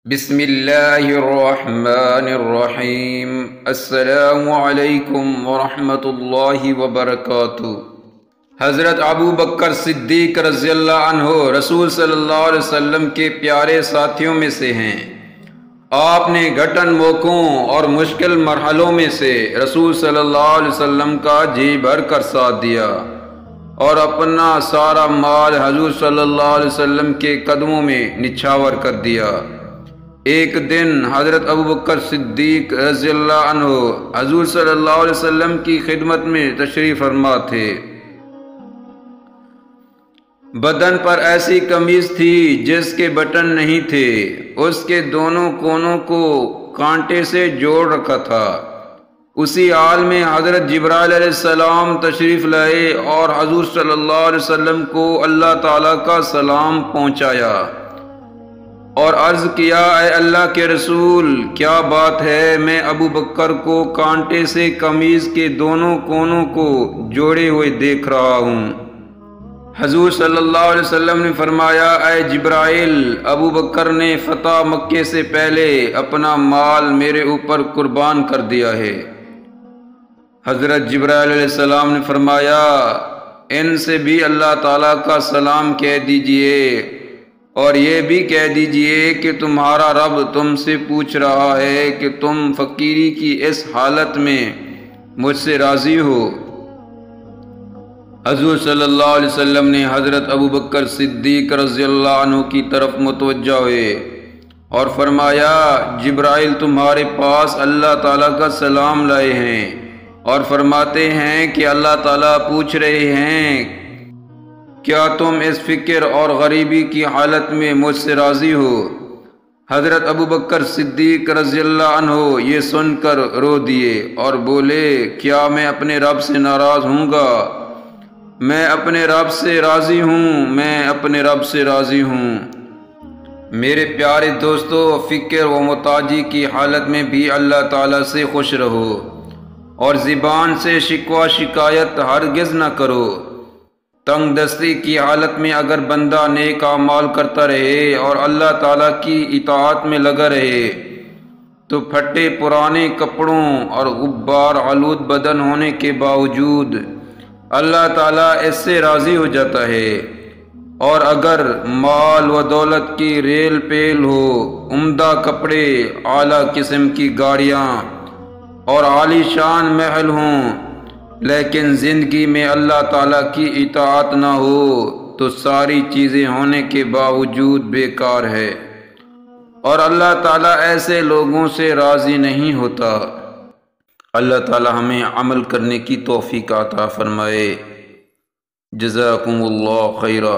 بسم اللہ الرحمن الرحیم۔ السلام علیکم ورحمۃ اللہ وبرکاتہ۔ حضرت ابو بکر صدیق رضی اللہ عنہ رسول صلی اللہ علیہ وسلم کے پیارے ساتھیوں میں سے ہیں۔ آپ نے گھٹن موقعوں اور مشکل مرحلوں میں سے رسول صلی اللہ علیہ وسلم کا جی بھر کر ساتھ دیا اور اپنا سارا مال حضور صلی اللہ علیہ وسلم کے قدموں میں نچھاور کر دیا۔ ایک دن حضرت ابو بکر صدیق رضی اللہ عنہ حضور صلی اللہ علیہ وسلم کی خدمت میں تشریف فرما تھے۔ بدن پر ایسی قمیض تھی جس کے بٹن نہیں تھے، اس کے دونوں کونوں کو کانٹے سے جوڑ رکھا تھا۔ اسی حال میں حضرت جبرائیل علیہ السلام تشریف لائے اور حضور صلی اللہ علیہ وسلم کو اللہ تعالیٰ کا سلام پہنچایا اور عرض کیا، اے اللہ کے رسول، کیا بات ہے؟ میں ابو بکر کو کانٹے سے قمیض کے دونوں کونوں کو جوڑے ہوئے دیکھ رہا ہوں۔ حضور صلی اللہ علیہ وسلم نے فرمایا، اے جبرائیل، ابو بکر نے فتح مکے سے پہلے اپنا مال میرے اوپر قربان کر دیا ہے۔ حضرت جبرائیل علیہ السلام نے فرمایا، ان سے بھی اللہ تعالیٰ کا سلام کہہ دیجئے اور یہ بھی کہہ دیجئے کہ تمہارا رب تم سے پوچھ رہا ہے کہ تم فقیری کی اس حالت میں مجھ سے راضی ہو۔ حضور صلی اللہ علیہ وسلم نے حضرت ابو بکر صدیق رضی اللہ عنہ کی طرف متوجہ ہوئے اور فرمایا، جبرائیل تمہارے پاس اللہ تعالیٰ کا سلام لائے ہیں اور فرماتے ہیں کہ اللہ تعالیٰ پوچھ رہے ہیں، کیا تم اس فقر اور غریبی کی حالت میں مجھ سے راضی ہو؟ حضرت ابو بکر صدیق رضی اللہ عنہ یہ سن کر رو دیے اور بولے، کیا میں اپنے رب سے ناراض ہوں گا؟ میں اپنے رب سے راضی ہوں، میں اپنے رب سے راضی ہوں۔ میرے پیارے دوستو، فقر و محتاجی کی حالت میں بھی اللہ تعالیٰ سے خوش رہو اور زبان سے شکوہ شکایت ہرگز نہ کرو۔ تنگ دستی کی حالت میں اگر بندہ نیک اعمال کرتا رہے اور اللہ تعالیٰ کی اطاعت میں لگا رہے تو پھٹے پرانے کپڑوں اور غبار آلود بدن ہونے کے باوجود اللہ تعالیٰ اس سے راضی ہو جاتا ہے۔ اور اگر مال و دولت کی ریل پیل ہو، عمدہ کپڑے، اعلیٰ قسم کی گاڑیاں اور عالی شان محل ہوں، لیکن زندگی میں اللہ تعالیٰ کی اطاعت نہ ہو تو ساری چیزیں ہونے کے باوجود بیکار ہے اور اللہ تعالیٰ ایسے لوگوں سے راضی نہیں ہوتا۔ اللہ تعالیٰ ہمیں عمل کرنے کی توفیق عطا فرمائے۔ جزاکم اللہ خیرا۔